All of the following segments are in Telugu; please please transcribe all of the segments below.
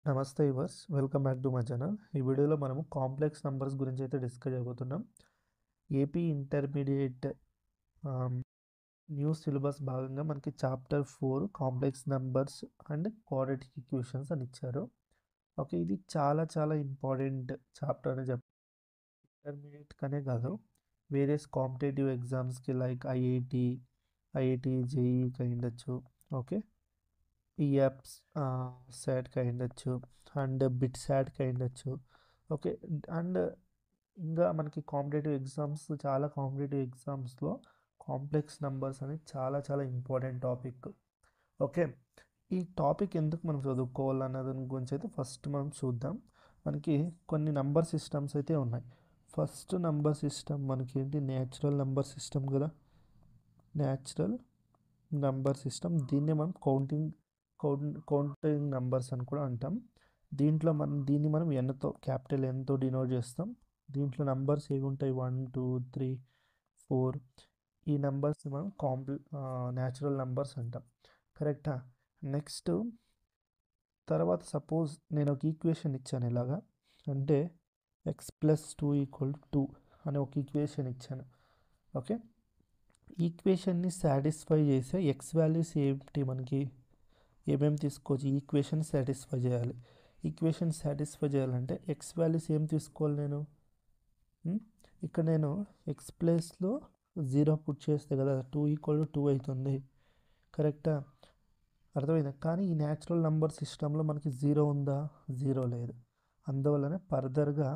నమస్తే yours, welcome back to my channel. ఈ వీడియోలో మనము కాంప్లెక్స్ నంబర్స్ గురించి అయితే డిస్కస్ చేయబోతున్నాం. ఏపీ ఇంటర్మీడియట్ న్యూ సిలబస్ భాగంగా మనకి chapter 4 complex numbers and quadratic equations అని ఇచ్చారు. ఓకే, ఇది చాలా చాలా ఇంపార్టెంట్ చాప్టర్ అని చెప్పి ఇంటర్మీడియట్ కనే కాదు, వేరియస్ కాంపిటేటివ్ ఎగ్జామ్స్కి లైక్ ఐఐటి జేఈకి అయ్యుండొచ్చు. ఓకే, ఈ యాప్స్ సాట్కి అయ్యుండొచ్చు అండ్ బిట్ సాట్కి అయ్యుండొచ్చు. ఓకే, అండ్ ఇంకా మనకి చాలా కాంపిటేటివ్ ఎగ్జామ్స్లో కాంప్లెక్స్ నెంబర్స్ అనేది చాలా చాలా ఇంపార్టెంట్ టాపిక్. ఓకే, ఈ టాపిక్ ఎందుకు మనం చదువుకోవాలన్నది గురించి అయితే ఫస్ట్ మనం చూద్దాం. మనకి కొన్ని నంబర్ సిస్టమ్స్ అయితే ఉన్నాయి. ఫస్ట్ నంబర్ సిస్టమ్ మనకి ఏంటి, న్యాచురల్ నంబర్ సిస్టమ్ కదా. న్యాచురల్ నంబర్ సిస్టమ్, దీన్ని మనం కౌంటింగ్ నంబర్స్ అని కూడా అంటాం. దీన్ని మనం ఎన్తో, క్యాపిటల్ ఎన్తో డినోట్ చేస్తాం. దీంట్లో నంబర్స్ ఏవి ఉంటాయి, 1 2 3 4. ఈ నంబర్స్ని మనం న్యాచురల్ నంబర్స్ అంటాం. కరెక్టా? నెక్స్ట్ తర్వాత సపోజ్ నేను ఒక ఈక్వేషన్ ఇచ్చాను ఇలాగా, అంటే x+2 = 2 అనే ఒక ఈక్వేషన్ ఇచ్చాను. ఓకే, ఈక్వేషన్ని సాటిస్ఫై చేసే ఎక్స్ వాల్యూస్ ఏంటి, మనకి ఏమేమి తీసుకోవచ్చు, ఈక్వేషన్ సాటిస్ఫై చేయాలి. ఈక్వేషన్ సాటిస్ఫై చేయాలంటే ఎక్స్ వాల్యూస్ ఏం తీసుకోవాలి నేను, ఇక్కడ నేను ఎక్స్ ప్లేస్లో 0 పుట్ చేస్తే కదా 2 = 2 అవుతుంది. కరెక్టా? అర్థమైందా? కానీ ఈ న్యాచురల్ నంబర్ సిస్టంలో మనకి 0 ఉందా, 0 లేదు. అందువల్లనే ఫర్దర్గా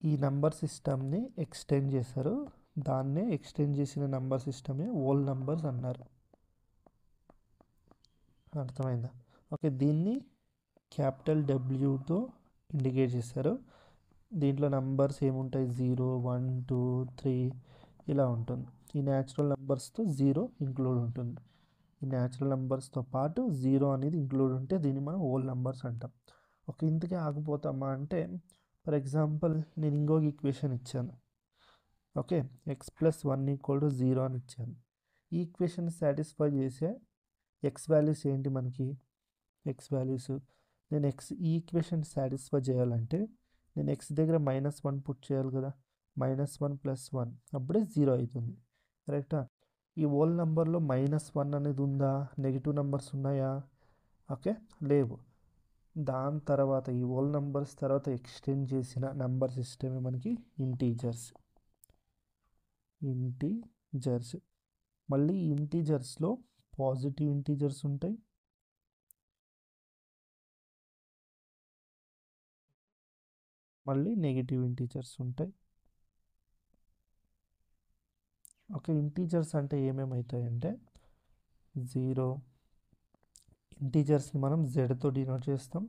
ఈ నంబర్ సిస్టమ్ని ఎక్స్టెండ్ చేశారు. దాన్నే ఎక్స్టెండ్ చేసిన నంబర్ సిస్టమే హోల్ నంబర్స్ అన్నారు. అర్థమైందా? ఓకే, దీన్ని క్యాపిటల్ డబ్ల్యూతో ఇండికేట్ చేశారు. దీంట్లో నంబర్స్ ఏముంటాయి, 0 1 2 3 ఇలా ఉంటుంది. ఈ న్యాచురల్ నెంబర్స్తో 0 ఇంక్లూడ్ ఉంటుంది. ఈ న్యాచురల్ నెంబర్స్తో పాటు 0 అనేది ఇంక్లూడ్ ఉంటే దీన్ని మనం హోల్ నెంబర్స్ అంటాం. ఒక ఇంతకే ఆగిపోతామా అంటే, ఫర్ ఎగ్జాంపుల్ నేను ఇంకొక ఈక్వేషన్ ఇచ్చాను. ఓకే, x+1 = 0 అని ఇచ్చాను. ఈ ఈక్వేషన్ సాటిస్ఫై చేసే ఎక్స్ వాల్యూస్ ఏంటి, మనకి ఎక్స్ వాల్యూస్ నేను ఈ ఈక్వేషన్ సాటిస్ఫై చేయాలంటే నేను ఎక్స్ దగ్గర -1 పుట్ చేయాలి కదా. -1 + 1 అప్పుడే 0 అవుతుంది. కరెక్టా? ఈ హోల్ నెంబర్లో -1 అనేది ఉందా, నెగిటివ్ నెంబర్స్ ఉన్నాయా? ఓకే, లేవు. దాని తర్వాత ఈ హోల్ నెంబర్స్ తర్వాత ఎక్స్టెండ్ చేసిన నెంబర్ సిస్టమే మనకి ఇంటీజర్స్. మళ్ళీ ఇంటీజర్స్లో పాజిటివ్ ఇంటీజర్స్ ఉంటాయి, మళ్ళీ నెగిటివ్ ఇంటీజర్స్ ఉంటాయి. ఓకే, ఇంటీజర్స్ అంటే ఏమేమవుతాయంటే 0, ఇంటీజర్స్ని మనం జెడ్తో డినోట్ చేస్తాం.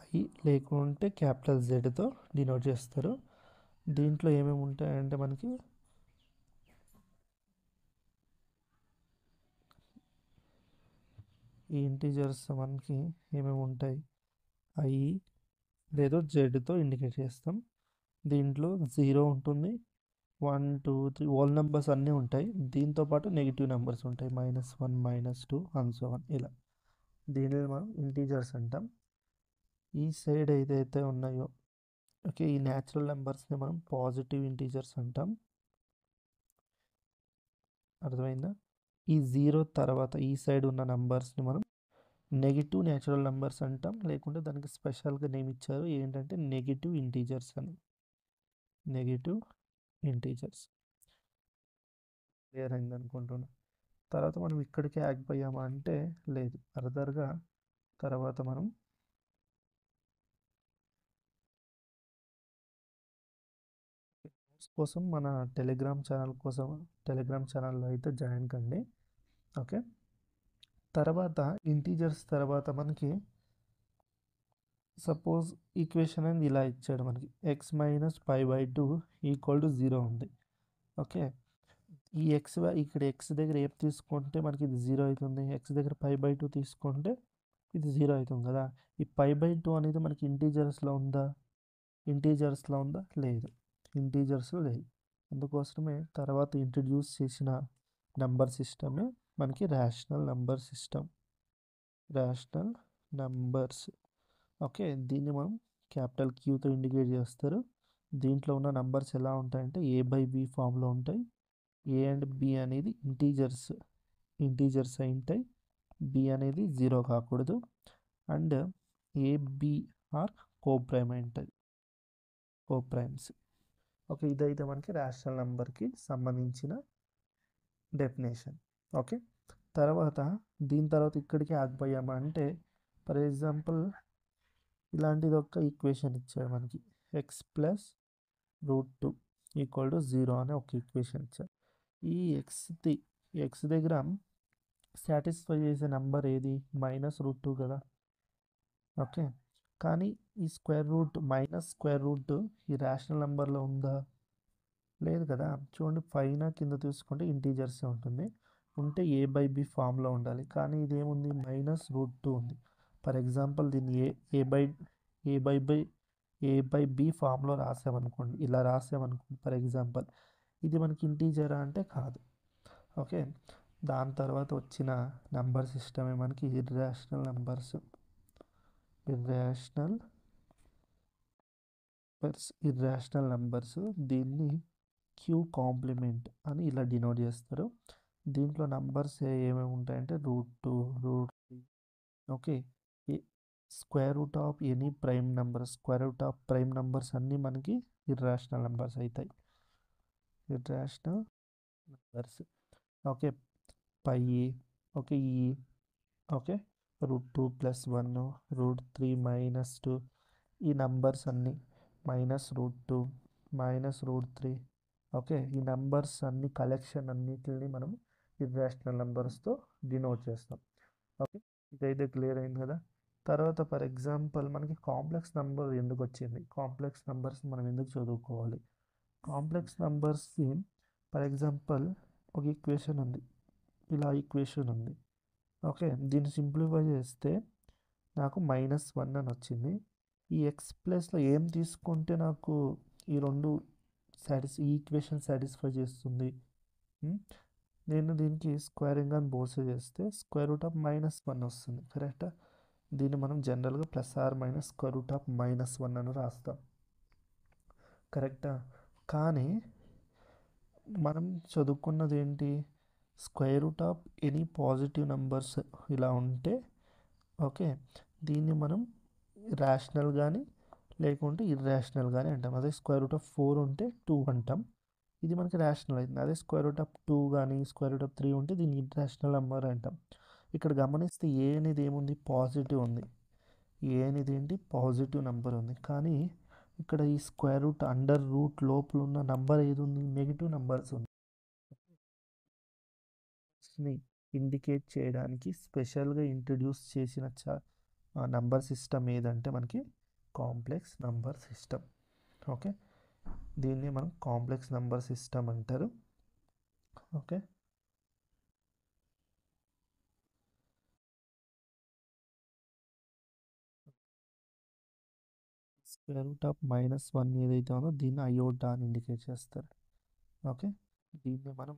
ఐ లేకుంటే క్యాపిటల్ జెడ్తో డినోట్ చేస్తారు. దీంట్లో ఏమేమి ఉంటాయంటే మనకి ఈ ఇంటీజర్స్ మనకి ఏమేమి ఉంటాయి, ఐ లేదో జెడ్తో ఇండికేట్ చేస్తాం. దీంట్లో 0 ఉంటుంది, 1 2 3 హోల్ నెంబర్స్ అన్నీ ఉంటాయి. దీంతోపాటు నెగిటివ్ నెంబర్స్ ఉంటాయి, -1 -2 అండ్ సో ఆన్. ఇలా దీనిని మనం ఇంటీజర్స్ అంటాం. ఈ సైడ్ ఏదైతే ఉన్నాయో, ఓకే, ఈ న్యాచురల్ నెంబర్స్ని మనం పాజిటివ్ ఇంటీజర్స్ అంటాం. అర్థమైందా? ఈ 0 తర్వాత ఈ సైడ్ ఉన్న నెంబర్స్ని మనం నెగిటివ్ న్యాచురల్ నెంబర్స్ అంటాం, లేకుంటే దానికి స్పెషల్గా నేమ్ ఇచ్చారు, ఏంటంటే నెగిటివ్ ఇంటీజర్స్ అని. Negative integers. క్లియర్ అయింది అనుకుంటున్నా. తర్వాత మనం ఇక్కడికే ఆగిపోయామా అంటే లేదు, ఫర్దర్గా తర్వాత మనం కోసం మన టెలిగ్రామ్ ఛానల్లో అయితే జాయిన్ కండి. ఓకే, తర్వాత ఇంటీజర్స్ తర్వాత మనకి సపోజ్ ఈక్వేషన్ అనేది ఇలా ఇచ్చాడు, మనకి x - π/2 = 0 ఉంది. ఓకే, ఈ ఇక్కడ ఎక్స్ దగ్గర ఏం తీసుకుంటే మనకి ఇది 0 అవుతుంది, ఎక్స్ దగ్గర π/2 తీసుకుంటే ఇది 0 అవుతుంది కదా. ఈ π/2 అనేది మనకి ఇంటీజర్స్లో ఉందా, లేదు, ఇంటీజర్స్లో లేదు. అందుకోసమే తర్వాత ఇంట్రడ్యూస్ చేసిన నెంబర్ సిస్టమే మనకి రేషనల్ నెంబర్ నంబర్స్. ఓకే, దీన్ని మనం క్యాపిటల్ క్యూతో ఇండికేట్ చేస్తారు. దీంట్లో ఉన్న నంబర్స్ ఎలా ఉంటాయంటే A/B ఫామ్లో ఉంటాయి. A అండ్ B అనేది ఇంటీజర్స్ అయి ఉంటాయి. B అనేది 0 కాకూడదు. అండ్ AB ఆర్ కోప్రైమ్ అయి ఉంటుంది, కోప్రైమ్స్. ఓకే, ఇదైతే మనకి రేషనల్ నెంబర్కి సంబంధించిన డెఫినేషన్. ఓకే, తర్వాత దీని తర్వాత ఇక్కడికి ఆగిపోయామా అంటే, ఫర్ ఎగ్జాంపుల్ ఇలాంటిది ఒక ఈక్వేషన్ ఇచ్చాడు మనకి, x+√2 = 0 అనే ఒక ఈక్వేషన్ ఇచ్చాడు. ఈ ఎక్స్ దగ్గర సాటిస్ఫై చేసే నెంబర్ ఏది? -√2 కదా. ఓకే, కానీ ఈ స్క్వేర్ రూట్ ఈ రేషనల్ నెంబర్లో ఉందా? లేదు కదా. చూడండి, పైన కింద తీసుకుంటే ఇంటీజర్స్ ఉంటుంది, ఉంటే A/B ఫామ్లో ఉండాలి. కానీ ఇదేముంది? -√2 ఉంది. ఫర్ ఎగ్జాంపుల్ దీన్ని A/B ఫామ్లో రాసామనుకోండి, ఇలా రాసామనుకోండి ఫర్ ఎగ్జాంపుల్, ఇది మనకి ఇంటీజరా అంటే కాదు. ఓకే, దాని తర్వాత వచ్చిన నెంబర్ సిస్టమే మనకి ఇర్రేషనల్ నెంబర్స్. దీన్ని Q కాంప్లిమెంట్ అని ఇలా డినోట్ చేస్తారు. దీంట్లో నంబర్స్ ఏమేమి ఉంటాయంటే √2, √3. Okay, square root of any prime numbers అన్నీ మనకి ఇర్రేషనల్ నెంబర్స్ అవుతాయి. ఓకే, π, ఓకే, ఓకే, √2 + 1, √3 - 2, ఈ నంబర్స్ అన్నీ -√2, -√3. ఓకే, ఈ నెంబర్స్ అన్ని కలెక్షన్ అన్నిటిని మనం ఇర్రేషనల్ నెంబర్స్తో డినోట్ చేస్తాం. ఓకే, ఇదైతే క్లియర్ అయింది కదా. తర్వాత ఫర్ ఎగ్జాంపుల్ మనకి కాంప్లెక్స్ నెంబర్ ఎందుకు వచ్చింది, కాంప్లెక్స్ నెంబర్స్ మనం ఎందుకు చదువుకోవాలి? కాంప్లెక్స్ నెంబర్స్కి ఫర్ ఎగ్జాంపుల్ ఒక ఈక్వేషన్ ఉంది, ఇలా ఈక్వేషన్ ఉంది. ఓకే, దీన్ని సింప్లిఫై చేస్తే నాకు -1 అని వచ్చింది. ఈ ఎక్స్ ప్లేస్లో ఏం తీసుకుంటే నాకు ఈ రెండు ఈ ఈక్వేషన్ సాటిస్ఫై చేస్తుంది? నేను దీనికి స్క్వేరింగ్ అని బోర్స్ చేస్తే √−1 వస్తుంది. కరెక్టా? దీన్ని మనం జనరల్గా ±√−1 అని రాస్తాం. కరెక్టా? కానీ మనం చదువుకున్నది ఏంటి? ఎనీ పాజిటివ్ నెంబర్స్ ఇలా ఉంటే, ఓకే, దీన్ని మనం రేషనల్ కానీ లేకుంటే ఇర్రేషనల్ కానీ అంటాం. అదే √4 ఉంటే 2 అంటాం, ఇది మనకి రేషనల్ అవుతుంది. అదే √2 కానీ √3 ఉంటే దీన్ని ఇర్రేషనల్ నెంబర్ అంటాం. ఇక్కడ గమనిస్తే ఏ అనేది ఏముంది? పాజిటివ్ ఉంది. ఏ అనేది ఏంటి? పాజిటివ్ నెంబర్ ఉంది. కానీ ఇక్కడ ఈ అండర్ రూట్ లోపల ఉన్న నెంబర్ ఏది ఉంది? నెగిటివ్ నెంబర్స్ ఉంది. ఇండికేట్ చేయడానికి స్పెషల్గా ఇంట్రడ్యూస్ చేసిన నంబర్ సిస్టమ్ ఏదంటే మనకి కాంప్లెక్స్ నంబర్ సిస్టమ్. ఓకే, దీన్ని మనం కాంప్లెక్స్ నంబర్ సిస్టమ్ అంటారు. ఓకే, √−1 ఏదైతే ఉందో దీన్ని అయోటా అని ఇండికేట్ చేస్తారు. ఓకే, దీన్ని మనం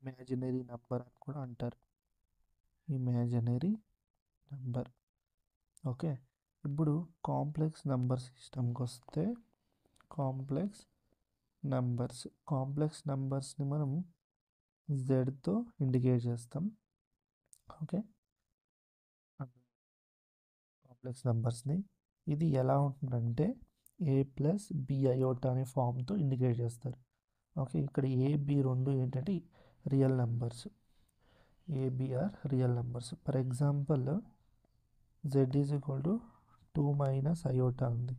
ఇమాజినరీ నెంబర్ అని కూడా అంటారు, ఇమాజినరీ నెంబర్. ఓకే, ఇప్పుడు కాంప్లెక్స్ నెంబర్ సిస్టమ్కి వస్తే, కాంప్లెక్స్ నెంబర్స్ని మనం జెడ్తో ఇండికేట్ చేస్తాం. ఓకే, కాంప్లెక్స్ నెంబర్స్ని ఇది ఎలా ఉంటుందంటే A+B అయోటా అనే ఫామ్తో ఇండికేట్ చేస్తారు. ఓకే, ఇక్కడ AB రెండు ఏంటంటే real numbers, AB are real numbers. For example Z = 2 - iota ఉంది.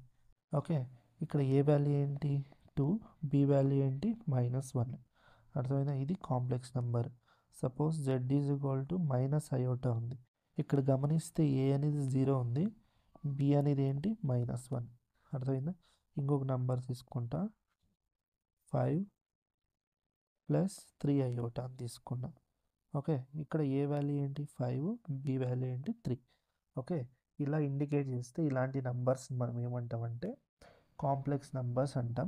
ఓకే, ఇక్కడ ఏ వాల్యూ ఏంటి? 2, B వాల్యూ ఏంటి? -1. అర్థమైనా? ఇది complex number. Suppose Z = -iota ఉంది. ఇక్కడ గమనిస్తే A అనేది 0 ఉంది, B అనేది ఏంటి? -1. అర్థమైందా? ఇంకొక నెంబర్ తీసుకుంటా, 5 + 3 అయోటా అని తీసుకున్నా. ఓకే, ఇక్కడ ఏ వాల్యూ ఏంటి? 5, B వాల్యూ ఏంటి? 3. ఓకే, ఇలా ఇండికేట్ చేస్తే ఇలాంటి నెంబర్స్ మనం ఏమంటామంటే కాంప్లెక్స్ నెంబర్స్ అంటాం.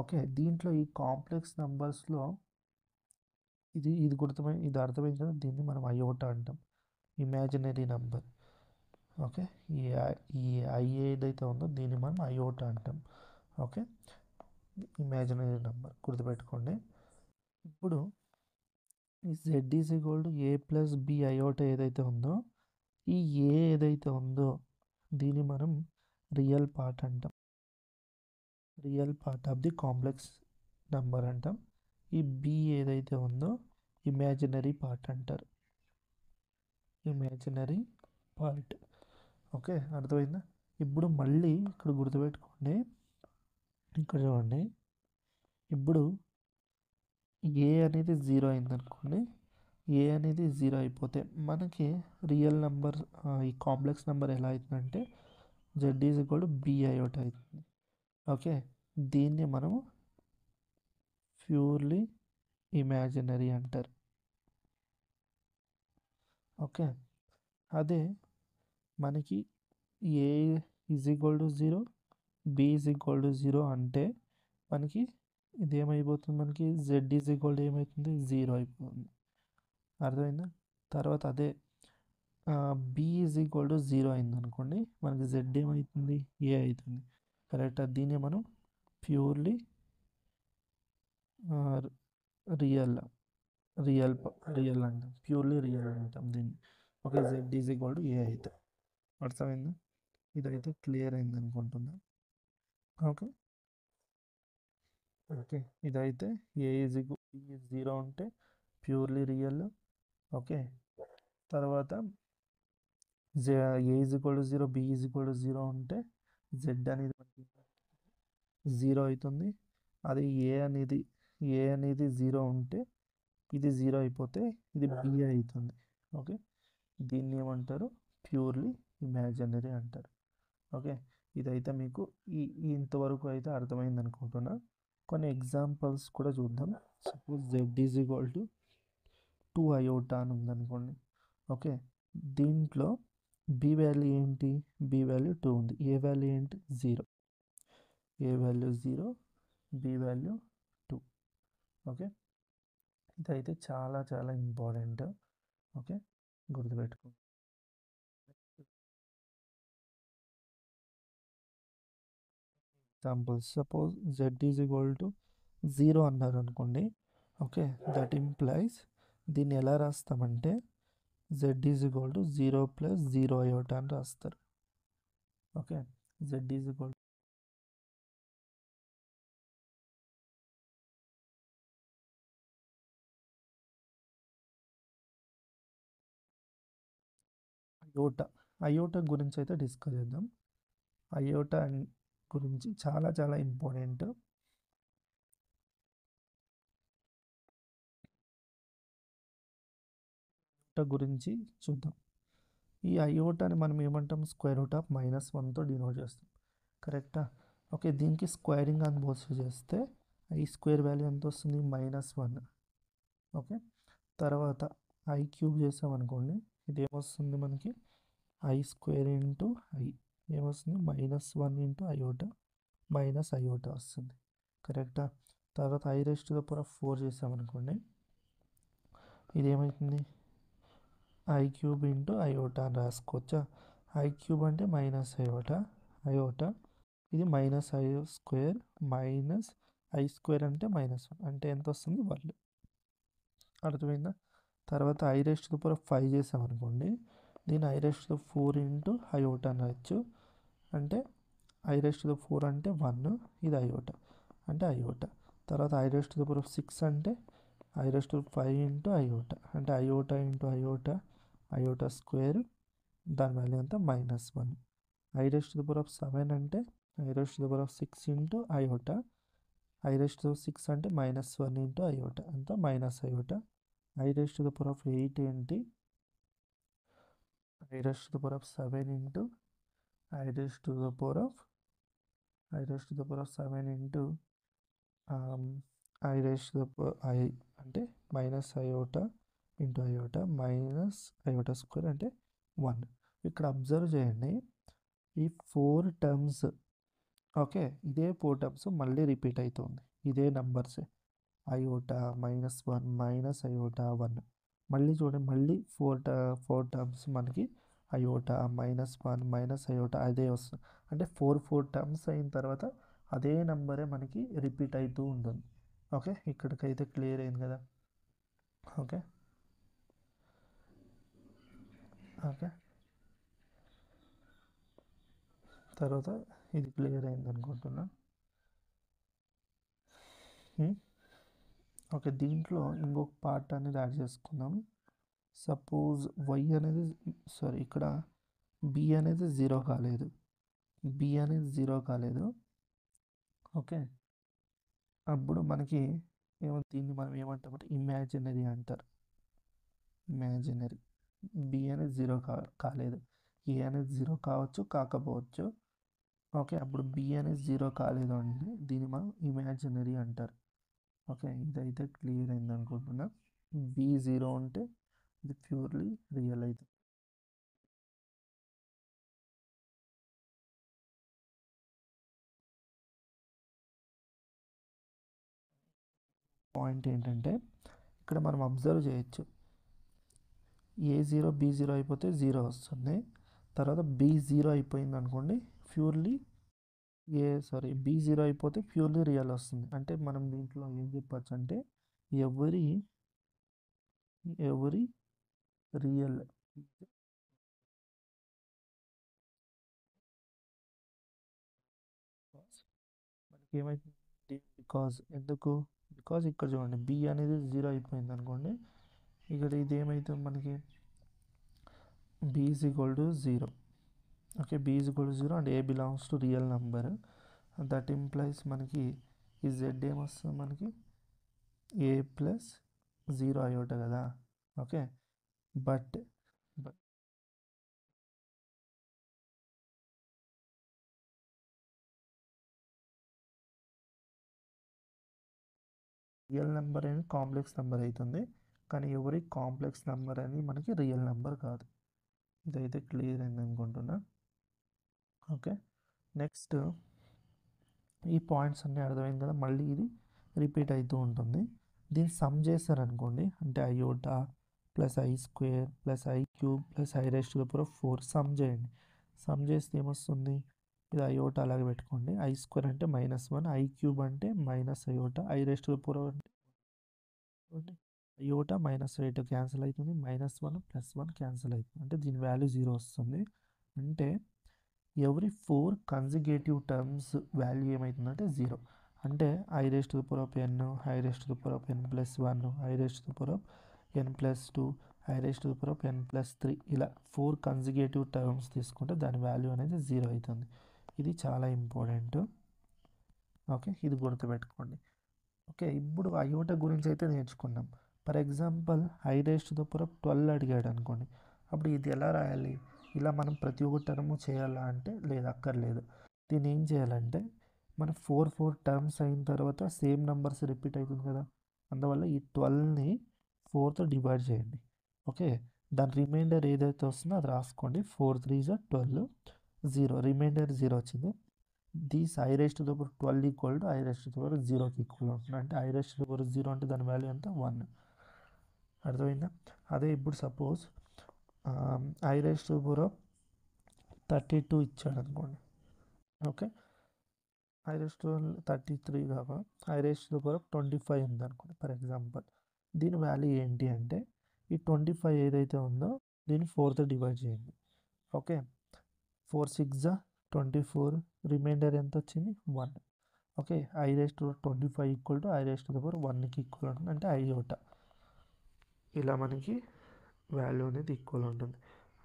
ఓకే, దీంట్లో ఈ కాంప్లెక్స్ నెంబర్స్లో ఇది అర్థమైంది కదా, దీన్ని మనం అయోటా అంటాం, ఇమాజినరీ నెంబర్. ఓకే, ఈ ఈ ఐ ఏదైతే ఉందో దీన్ని మనం అయోటా అంటాం. ఓకే, ఇమాజినరీ నెంబర్ గుర్తుపెట్టుకోండి. ఇప్పుడు ఈ z is equal to a plus b iota ఏదైతే ఉందో, ఈ ఏ ఏదైతే ఉందో దీన్ని మనం రియల్ పార్ట్ అంటాం. Real part of the complex number అంటాం. ఈ బి ఏదైతే ఉందో ఇమాజినరీ పార్ట్ అంటారు. Imaginary part. ఓకే, అర్థమైందా? ఇప్పుడు మళ్ళీ ఇక్కడ గుర్తుపెట్టుకోండి, ఇక్కడ చూడండి. ఇప్పుడు ఏ అనేది 0 అయిందనుకోండి, ఏ అనేది 0 అయిపోతే మనకి రియల్ నెంబర్, ఈ కాంప్లెక్స్ నెంబర్ ఎలా అవుతుందంటే z is equal to b iota అవుతుంది. ఓకే, దీన్ని మనం ప్యూర్లీ ఇమాజినరీ అంటారు. ఓకే, అదే మనకి a is equal to 0, b is equal to 0 అంటే మనకి ఇది ఏమైపోతుంది, మనకి జెడ్ ఈజ్ ఈక్వల్ టు ఏమవుతుంది, 0 అయిపోతుంది. అర్థమైందా? తర్వాత అదే బి ఈజ్ ఈక్వల్ టు 0 అయిందనుకోండి, మనకి జెడ్ ఏమవుతుంది, ఏ అవుతుంది. కరెక్ట్, దీన్ని మనం ప్యూర్లీ రియల్ రియల్ రియల్ అంటాం, ప్యూర్లీ రియల్ అంటాం దీన్ని. Okay, z is equal to a అయితే. అర్థమైందా? ఇదైతే క్లియర్ అయింది అనుకుంటున్నా. ఓకే ఓకే, ఇదైతే ఏ ఈజ్ ఈక్వల్ 0 ఉంటే ప్యూర్లీ రియల్. ఓకే, తర్వాత a is equal to 0, b is equal to 0 ఉంటే జెడ్ అనేది 0 అవుతుంది. అది ఏ అనేది 0 ఉంటే ఇది 0 అయిపోతే ఇది బి అవుతుంది. ఓకే, దీన్ని ఏమంటారు, ప్యూర్లీ ఇమాజినరీ అంటారు. ఓకే, ఇదైతే మీకు ఇంతవరకు అయితే అర్థమైంది అనుకుంటున్నా. కొన్ని ఎగ్జాంపుల్స్ కూడా చూద్దాం. Suppose z is equal to 2 iota అని ఉందనుకోండి. ఓకే, దీంట్లో బి వాల్యూ ఏంటి, బి వాల్యూ 2 ఉంది. ఏ వాల్యూ ఏంటి, 0. A value 0, b value 2. Okay, ఇదైతే చాలా చాలా ఇంపార్టెంట్. ఓకే, గుర్తుపెట్టుకోండి. Examples, suppose z is equal to 0 అన్నారు అనుకోండి. ఓకే, దట్ ఇంప్లైస్ దీన్ని ఎలా రాస్తామంటే z is equal to 0 plus 0 iota అని రాస్తారు. Okay, z is equal iota. Iota గురించి అయితే డిస్కస్ చేద్దాం. అయోటా గురించి చాలా చాలా ఇంపార్టెంట్. అయోటా గురించి చూద్దాం. ఈ అయోటాని మనం ఏమంటాం, స్క్వేర్ రూట్ ఆఫ్ -1తో డినోట్ చేస్తాం. కరెక్టా? ఓకే, దీనికి స్క్వేరింగ్ అని బోల్స్ చేస్తే ఐ స్క్వేర్ వాల్యూ ఎంత వస్తుంది, -1. ఓకే, తర్వాత ఐ క్యూబ్ చేసామనుకోండి, ఇది ఏమొస్తుంది మనకి, ఐ స్క్వేర్ ఇంటూ ఐ ఏమొస్తుంది, -1 ఇంటూ అయోటా మైనస్ అయోటా వస్తుంది. కరెక్టా? తర్వాత i raise to the power of 4 చేసామనుకోండి, ఇది ఏమవుతుంది, ఐ క్యూబ్ ఇంటూ అయోటా అని రాసుకోవచ్చా. ఐ క్యూబ్ అంటే అయోటా ఇది -i square minus i square అంటే -1 అంటే ఎంత వస్తుంది, 1. అర్థమైందా? తర్వాత i raise to the power of 5 చేసామనుకోండి, దీన్ని i raise to the 4 into iota అని రాయొచ్చు. అంటే ఐ రేస్ టు ద 4 అంటే 1, ఇది అయోటా అంటే అయోటా. తర్వాత i raise to the power of 6 అంటే i raise to 5 into iota అంటే అయోటా ఇంటూ అయోటా స్క్వేర్, దాని వాల్యూ ఎంత, -1. I raise to the power of 7 అంటే i raise to the power of 6 into iota. I raise to the 6 అంటే -1 ఇంటూ అయోటా అంతా iota. I raise to the power of 8 ఏంటి, i raise to the power of 7 into i raise to the power of 7 into i raise to the i అంటే iota into iota iota square అంటే 1. ఇక్కడ అబ్జర్వ్ చేయండి, ఈ 4 టర్మ్స్, ఓకే, ఇదే 4 టర్మ్స్ మళ్ళీ రిపీట్ అవుతుంది, ఇదే నెంబర్స్ అయోటా -1 అయోటా 1. మళ్ళీ చూడండి, మళ్ళీ 4 టర్మ్స్ మనకి అయోటా -1 మైనస్ అయోటా అదే వస్తుంది. అంటే 4 టర్మ్స్ అయిన తర్వాత అదే నెంబరే మనకి రిపీట్ అవుతూ ఉంటుంది. ఓకే, ఇక్కడికైతే క్లియర్ అయింది కదా. ఓకే ఓకే తర్వాత ఇది క్లియర్ అయింది అనుకుంటున్నా. ఓకే, దీంట్లో ఇంకొక పార్ట్ అనేది యాడ్ చేసుకుందాం. సపోజ్ వై అనేది ఇక్కడ బి అనేది 0 కాలేదు, బి అనేది 0 కాలేదు. ఓకే, అప్పుడు మనకి దీన్ని మనం ఏమంటామంటే ఇమాజినరీ అంటారు. ఇమాజినరీ బి అనేది 0 కాలేదు, ఏ అనేది 0 కావచ్చు కాకపోవచ్చు. ఓకే, అప్పుడు బి అనేది 0 కాలేదు అంటే దీన్ని మనం ఇమాజినరీ అంటారు. ఓకే, ఇదైతే క్లియర్ అయింది అనుకుంటున్నా. బి 0 ఉంటే ఇది ప్యూర్లీ రియల్ అయితే. పాయింట్ ఏంటంటే ఇక్కడ మనం అబ్జర్వ్ చేయొచ్చు, A0 B0 అయిపోతే 0 వస్తుంది. తర్వాత B0 అయిపోయింది అనుకోండి, ప్యూర్లీ B0 అయిపోతే ప్యూర్లీ రియల్ వస్తుంది. అంటే మనం దీంట్లో ఏం చెప్పచ్చు అంటే ఎవరి రియల్ మనకి ఏమైతుంది, బికాజ్ ఇక్కడ చూడండి బి అనేది 0 అయిపోయింది అనుకోండి, ఇక్కడ ఇది ఏమవుతుంది మనకి b is equal to 0. Okay, b is equal to 0 and a belongs to real number. That implies మనకి ఈ z ఏమొస్తుంది మనకి a ప్లస్ 0 అయోట కదా. ఓకే, బట్ రియల్ నెంబర్ అనేది కాంప్లెక్స్ నెంబర్ అవుతుంది, కానీ ఎవరి కాంప్లెక్స్ నెంబర్ అనేది మనకి రియల్ నెంబర్ కాదు. ఇదైతే క్లియర్ అయింది అనుకుంటున్నా. ఓకే, నెక్స్ట్ ఈ పాయింట్స్ అన్నీ అర్థమైంది కదా. మళ్ళీ ఇది రిపీట్ అవుతూ ఉంటుంది. దీన్ని సమ్ చేశారనుకోండి, అంటే iota plus i² plus i³ plus i⁴ some చేయండి. సమ్ చేస్తే ఏమొస్తుంది, ఇది అయోటా అలాగే పెట్టుకోండి. i² అంటే -1, i³ అంటే మైనస్ అయోటా, i⁴ అంటే అయోటా -8 క్యాన్సిల్ అవుతుంది, -1 +1 క్యాన్సిల్ అవుతుంది, అంటే దీని వాల్యూ 0 వస్తుంది. అంటే ఎవ్రీ 4 కన్సిక్యూటివ్ టర్మ్స్ వాల్యూ ఏమవుతుందంటే 0. అంటే i⁴n, i⁴n+1, i⁴n+2, i⁴n+3 ఇలా 4 కన్సిక్యూటివ్ టర్మ్స్ తీసుకుంటే దాని వాల్యూ అనేది 0 అవుతుంది. ఇది చాలా ఇంపార్టెంట్. ఓకే, ఇది గుర్తుపెట్టుకోండి. ఓకే, ఇప్పుడు అయోటా గురించి అయితే నేర్చుకున్నాం. ఫర్ ఎగ్జాంపుల్ i⁻12 అడిగాడు అనుకోండి, అప్పుడు ఇది ఎలా రాయాలి, ఇలా మనం ప్రతి ఒక్క టర్మ్ చేయాలా అంటే లేదు, అక్కర్లేదు. దీన్ని ఏం చేయాలంటే మన 4 టర్మ్స్ అయిన తర్వాత సేమ్ నెంబర్స్ రిపీట్ అవుతుంది కదా, అందువల్ల ఈ 12ని 4తో డివైడ్ చేయండి. ఓకే, దాని రిమైండర్ ఏదైతే వస్తుందో అది రాసుకోండి. 4 3 12, 0 రిమైండర్ 0 వచ్చింది. దీస్ i⁻12 ఈక్వల్ టు i⁻0కి ఈక్వల్ అవుతుంది. అంటే i⁻0 అంటే దాని వాల్యూ ఎంత 1. అర్థమైందా. అదే ఇప్పుడు సపోజ్ i⁻32 ఇచ్చాడు అనుకోండి. ఓకే, i⁻33 కాక i⁻25 ఉంది అనుకోండి ఫర్ ఎగ్జాంపుల్. దీని వాల్యూ ఏంటి అంటే ఈ 25 ఏదైతే ఉందో దీన్ని 4తో డివైడ్ చేయండి. ఓకే, 4 6 24, రిమైండర్ ఎంత వచ్చింది 1. ఓకే, i⁻25 ఈక్వల్ టు i⁻1కి ఈక్వల్ ఉంటుంది, అంటే అయోటా. ఇలా మనకి వాల్యూ అనేది ఈక్వల్ ఉంటుంది.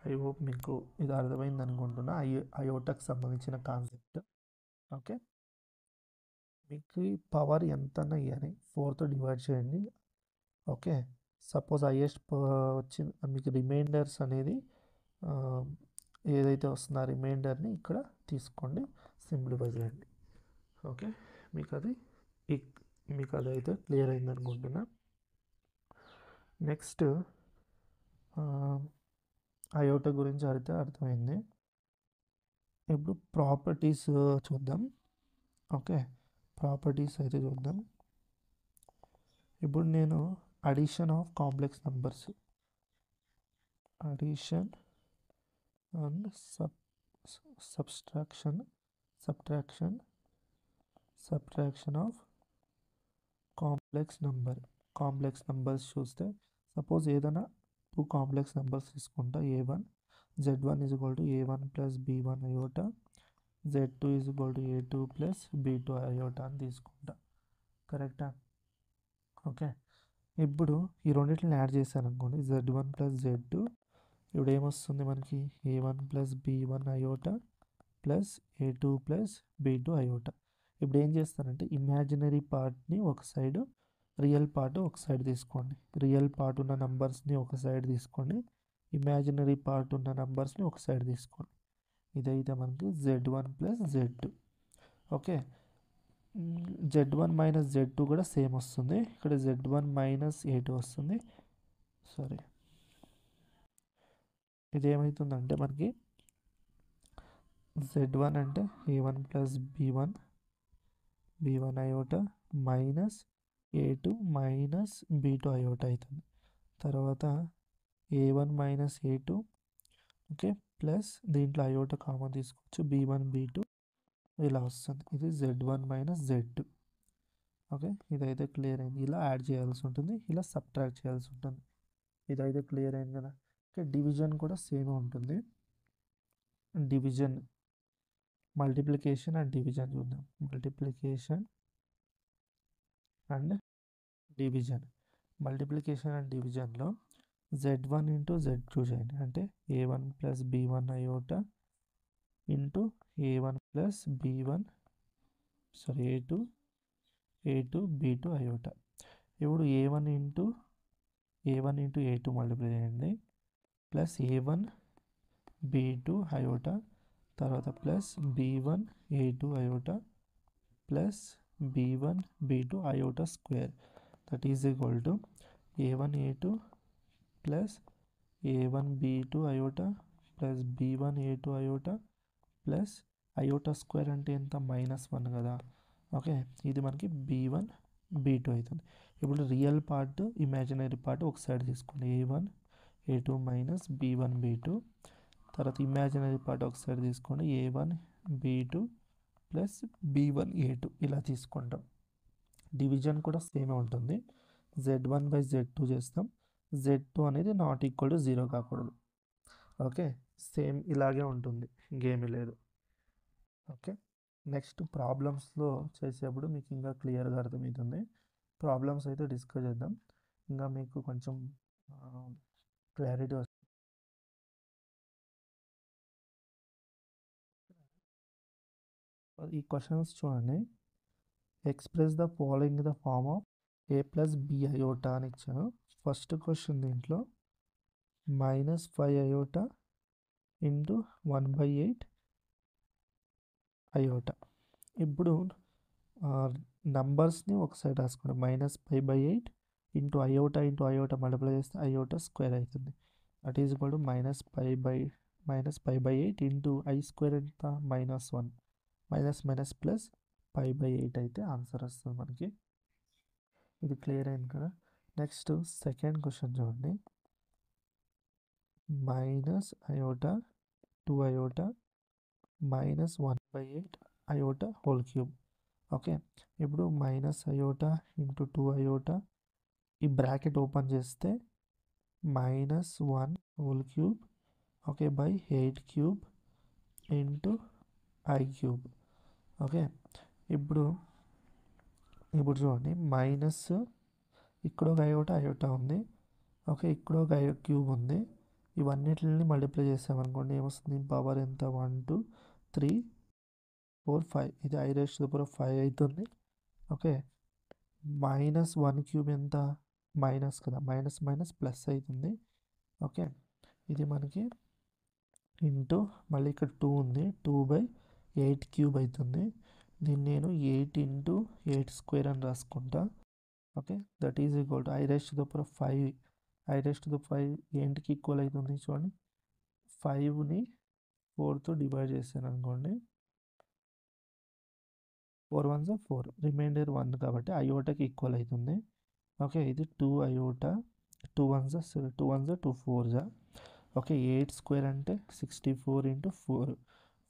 ఐ హోప్ మీకు ఇది అర్థమైంది అనుకుంటున్నా, అయోటాకి సంబంధించిన కాన్సెప్ట్. ఓకే, మీకు పవర్ ఎంతన్నా ఇవ్వని 4తో డివైడ్ చేయండి. ఓకే, సపోజ్ హైయెస్ట్ వచ్చింది మీకు రిమైండర్స్ అనేది ఏదైతే వస్తుందో ఆ రిమైండర్ని ఇక్కడ తీసుకోండి, సింప్లిఫై చేయండి. ఓకే, మీకు అది అయితే క్లియర్ అయింది అనుకుంటున్నా. నెక్స్ట్ అయోటా గురించి అయితే అర్థమైంది. ఇప్పుడు ప్రాపర్టీస్ చూద్దాం. ఓకే, ప్రాపర్టీస్ అయితే చూద్దాం. ఇప్పుడు నేను addition of complex numbers and subtraction of complex numbers చూస్తే సపోజ్ ఏదైనా 2 కాంప్లెక్స్ నెంబర్స్ తీసుకుంటా a1 z1 is equal to a1 plus b1 iota z2 is equal to a2 plus b2 iota అని తీసుకుంటా. కరెక్టా? ఓకే, ఇప్పుడు ఈ రెండింటిని యాడ్ చేశాను అనుకోండి, z1 ప్లస్ z2. ఇప్పుడు ఏమొస్తుంది మనకి? a1 plus b1 iota plus a2 plus b2 iota. ఇప్పుడు ఏం చేస్తానంటే ఇమాజినరీ పార్ట్ని ఒక సైడు, రియల్ పార్ట్ ఒక సైడ్ తీసుకోండి. రియల్ పార్ట్ ఉన్న నంబర్స్ని ఒక సైడ్ తీసుకోండి, ఇమాజినరీ పార్ట్ ఉన్న నంబర్స్ని ఒక సైడ్ తీసుకోండి. ఇదైతే మనకి z1 plus z2. Okay, z1 minus z2 కూడా సేమ్ వస్తుంది. ఇక్కడ z1 మైనస్ a2 వస్తుంది. సారీ, ఇది ఏమవుతుందంటే మనకి z1 అంటే a1 plus b1 iota minus a2 minus b2 iota అవుతుంది. తర్వాత a1 minus a2, okay, plus దీంట్లో అయోటా కామన్ తీసుకోవచ్చు, b1 b2 ఇలా వస్తుంది. ఇది z1 మైనస్ z2. ఓకే, ఇదైతే క్లియర్ అయింది. ఇలా యాడ్ చేయాల్సి ఉంటుంది, ఇలా సబ్ట్రాక్ట్ చేయాల్సి ఉంటుంది. ఇదైతే క్లియర్ అయింది కదా. ఓకే, డివిజన్ కూడా సేమ్ ఉంటుంది. డివిజన్, మల్టిప్లికేషన్ అండ్ డివిజన్ చూద్దాం. మల్టిప్లికేషన్ అండ్ డివిజన్లో z1 ఇంటూ z2 చేయండి. అంటే a1 plus b1 iota into a1 plus b1 a2 b2 iota. ఇప్పుడు a1 ఇంటూ a2 మల్టిప్లై చేయండి, ప్లస్ a1 b2 అయోటా, తర్వాత plus b1 a2 iota plus b1 b2 iota square. That is equal to a1 a2 plus a1 b2 iota plus b1 a2 iota plus iota square అంటే ఎంత? -1 కదా. ఓకే, ఇది మనకి b1 b2 అవుతుంది. ఇప్పుడు రియల్ పార్ట్, ఇమాజినరీ పార్ట్ ఒక సైడ్ తీసుకోండి, a1 a2 minus b1 b2. తర్వాత ఇమాజినరీ పార్ట్ ఒక సైడ్ తీసుకోండి, a1 b2 plus b1 a2 ఇలా తీసుకుంటాం. డివిజన్ కూడా సేమే ఉంటుంది. z1 బై z2 చేస్తాం. z2 అనేది నాట్ ఈక్వల్ టు 0 కాకూడదు. ఓకే, సేమ్ ఇలాగే ఉంటుంది, ఇంకేమీ లేదు. ఓకే, నెక్స్ట్ ప్రాబ్లమ్స్లో చేసేప్పుడు మీకు ఇంకా క్లియర్గా అర్థమవుతుంది. ప్రాబ్లమ్స్ అయితే డిస్కస్ చేద్దాం, ఇంకా మీకు కొంచెం క్లారిటీ వస్తుంది. ఈ క్వశ్చన్స్ చూడండి. Express the following the form of a plus b iota అని ఇచ్చాను. ఫస్ట్ క్వశ్చన్ దీంట్లో -5 అయోటా ఇంటూ 1/8 అయోటా. ఇప్పుడు నంబర్స్ని ఒక సైడ్ రాసుకోండి, -5/8 ఇంటూ అయోటా మల్టిప్లై చేస్తే అయోటా స్క్వేర్ అవుతుంది. That is equal to -5/8 into i square ఎంత? -1 మైనస్ ప్లస్ 5/8 అయితే ఆన్సర్ వస్తుంది మనకి. ఇది క్లియర్ అయింది కదా. నెక్స్ట్ సెకండ్ క్వశ్చన్ చూడండి. -2 iota -1/8 iota whole cube. Okay, ఇప్పుడు -అయోటా ఇంటూ 2 అయోటా, ఈ బ్రాకెట్ ఓపెన్ చేస్తే -1 whole cube, okay, by 8 cube into i cube. Okay, ఇప్పుడు చూడండి, మైనస్ ఇక్కడ ఒక అయోటా ఉంది, ఓకే, ఇక్కడ ఒక క్యూబ్ ఉంది. ఇవన్నిటిని మల్టిప్లై చేసామనుకోండి, ఏమొస్తుంది? పవర్ ఎంత? 1 2 3 4 5. ఇది i⁵5 అవుతుంది. ఓకే, -1 క్యూబ్ ఎంత? మైనస్ కదా, మైనస్ ప్లస్ అవుతుంది. ఓకే, ఇది మనకి ఇంటూ మళ్ళీ ఇక్కడ 2 ఉంది, 2/8 క్యూబ్ అవుతుంది. దీన్ని నేను 8 ఇంటూ 8 స్క్వేర్ అని రాసుకుంటా. Okay, that is equal to i⁵5. i⁵5 ఏంటికి ఈక్వల్ అవుతుంది చూడండి, 5ని 4తో డివైడ్ చేశాను అనుకోండి, 4 1s 4, రిమైండర్ 1 కాబట్టి అయోటాకి ఈక్వల్ అవుతుంది. ఓకే, ఇది 2 iota, 2 1s 2 4s. Okay 8 square అంటే 64 ఇంటూ 4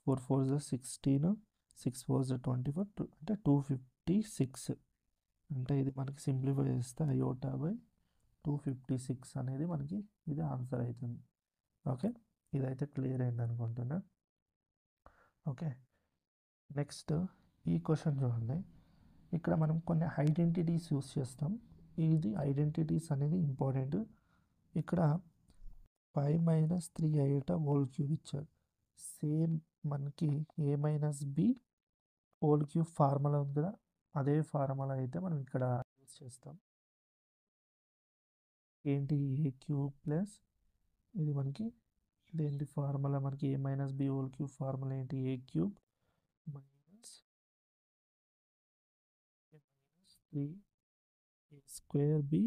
4 4 16 6 4 24 అంటే 256 అంటే ఇది మనకి సింప్లిఫై చేస్తే అయోటా బై 256 అనేది మనకి ఇది ఆన్సర్ అవుతుంది. ఓకే ఇదైతే క్లియర్ అయింది అనుకుంటున్నా. ఓకే నెక్స్ట్ ఈ క్వశ్చన్ చూడండి. ఇక్కడ మనం కొన్ని ఐడెంటిటీస్ యూస్ చేస్తాం. ఇది ఐడెంటిటీస్ అనేది ఇంపార్టెంట్. ఇక్కడ 5 మైనస్ 3 అయ్యేట హోల్ క్యూబ్ ఇచ్చాడు. సేమ్ మనకి a minus b whole cube formula ఉంది కదా, అదే ఫార్ములా అయితే మనం ఇక్కడ యూస్ చేస్తాం. ఏంటి ఏ క్యూబ్ ప్లస్ ఇది మనకి ఇదేంటి ఫార్ములా, మనకి a minus b whole cube formula ఏంటి, a cube minus 3 a square b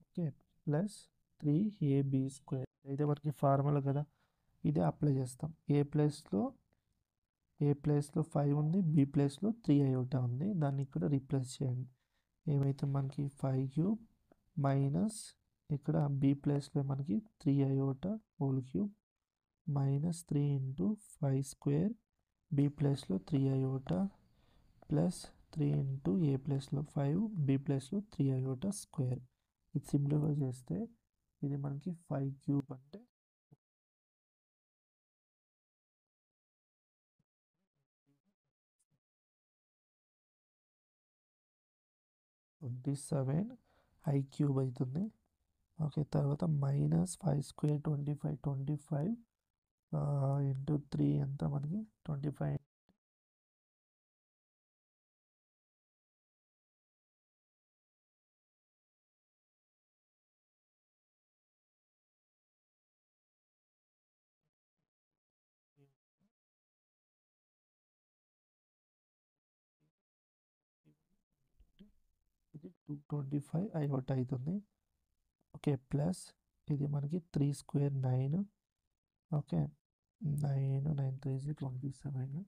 okay plus 3 a b square అయితే మనకి ఫార్ములా కదా, ఇదే అప్లై చేస్తాం. ఏ ప్లేస్లో 5 ఉంది, బి ప్లేస్లో 3 అయోటా ఉంది, దాన్ని ఇక్కడ రీప్లేస్ చేయండి. ఏమైతే మనకి 5 క్యూబ్ మైనస్ ఇక్కడ బి ప్లేస్లో మనకి 3 iota whole cube minus 3 into 5 square b ప్లేస్లో 3 అయోటా ప్లస్ 3 ఇంటూ ఏ ప్లేస్లో 5 బి ప్లేస్లో 3 అయోటా స్క్వేర్. ఇది సింప్లిఫై చేస్తే ఇది మనకి 5 క్యూబ్ అంటే 27 ఐ క్యూబ్ అవుతుంది. ఓకే తర్వాత మైనస్ 5 స్క్వేర్ 25 ఇంటూ 3 ఎంత మనకి 25 ఇది 225 అయోటా అవుతుంది. ఓకే ప్లస్ ఇది మనకి 3 స్క్వేర్ 9 ఓకే 9 9 3 27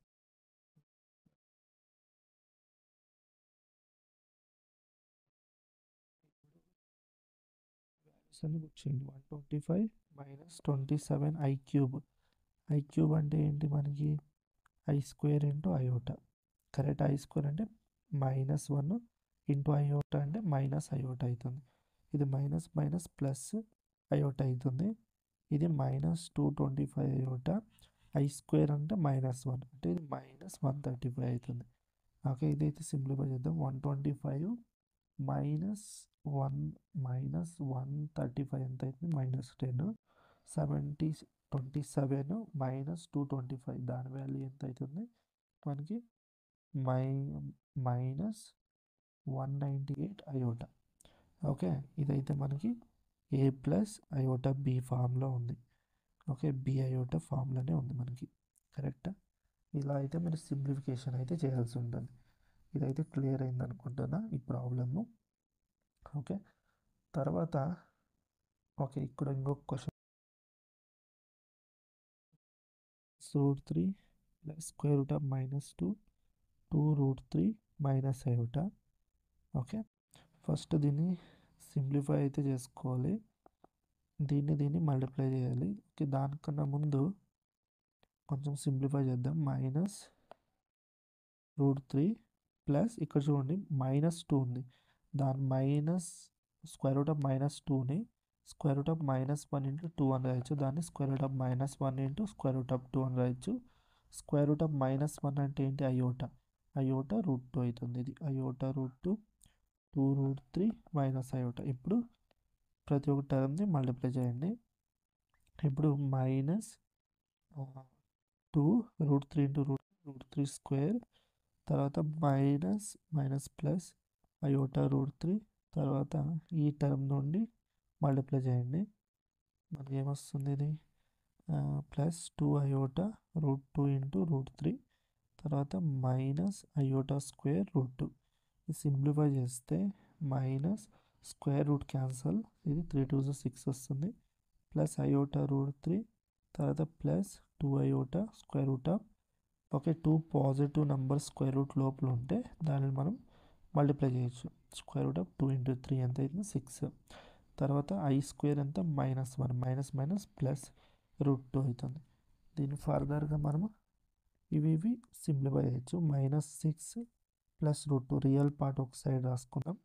అన్ని వచ్చింది 125 minus 27 I cube. I cube అంటే ఏంటి మనకి I square into iota correct. I square అంటే -1 ఇంటూ అయోటా అంటే మైనస్ అయోటా అవుతుంది. ఇది మైనస్ మైనస్ ప్లస్ అయోటా అవుతుంది. ఇది -225 అయోటా ఐ స్క్వేర్ అంటే -1 అంటే ఇది -135 అవుతుంది. ఓకే ఇదైతే సింప్లిఫై చేద్దాం. 125 మైనస్ 135 ఎంత అవుతుంది -10 27 మైనస్ 225 దాని వాల్యూ ఎంత అవుతుంది మనకి -198 అయోటా. ఓకే ఇదైతే మనకి ఏ ప్లస్ అయోటా బి ఫామ్లో ఉంది. ఓకే బి అయోటా ఫామ్లోనే ఉంది మనకి కరెక్ట్. ఇలా అయితే మీరు సింప్లిఫికేషన్ అయితే చేయాల్సి ఉంటుంది. ఇదైతే క్లియర్ అయింది అనుకుంటున్నా ఈ ప్రాబ్లము. ఓకే తర్వాత ఓకే ఇక్కడ ఇంకొక question √3 plus square root of -2 2√3 minus iota. Okay first దీన్ని సింప్లిఫై అయితే చేసుకోవాలి, దీన్ని మల్టిప్లై చేయాలి. ఓకే దానికన్నా ముందు కొంచెం సింప్లిఫై చేద్దాం. -√3 ప్లస్ ఇక్కడ చూడండి -2 ఉంది, దాని మైనస్ స్క్వేర్ రూట్ ఆఫ్ -2ని స్క్వేర్ రూట్ ఆఫ్ -1 ఇంటూ 2 అని రాయొచ్చు, దాన్ని square root of -1 into square root of 2 అని రాయొచ్చు. స్క్వేర్ రూట్ ఆఫ్ -1 అంటే ఏంటి అయోటా √2 అవుతుంది. ఇది అయోటా √2 2√3 మైనస్ అయోటా. ఇప్పుడు ప్రతి ఒక్క టర్మ్ని మల్టిప్లై చేయండి. ఇప్పుడు -2√3 ఇంటూ √3 స్క్వేర్ తర్వాత మైనస్ ప్లస్ అయోటా √3 తర్వాత ఈ టర్మ్ నుండి మల్టిప్లై చేయండి. మనకి ఏమొస్తుంది ఇది ప్లస్ 2 అయోటా √2 ఇంటూ √3 తర్వాత మైనస్ అయోటా స్క్వేర్ √2. ఇది సింప్లిఫై చేస్తే మైనస్ స్క్వేర్ రూట్ క్యాన్సల్, ఇది 3 2 6 వస్తుంది, ప్లస్ అయోటా √3 తర్వాత plus 2 iota square root of okay 2 positive number square root లోపల ఉంటే దానిని మనం మల్టిప్లై చేయొచ్చు. స్క్వేర్ రూట్ ఆఫ్ 2 ఇంటూ 3 ఎంత అవుతుంది 6. తర్వాత ఐ స్క్వేర్ ఎంత -1 మైనస్ మైనస్ ప్లస్ √2 అవుతుంది. దీన్ని ఫర్దర్గా మనము ఇవి సింప్లిఫై చేయొచ్చు. -6 ప్లస్ √2 రియల్ పార్ట్ ఒక సైడ్ రాసుకుందాం.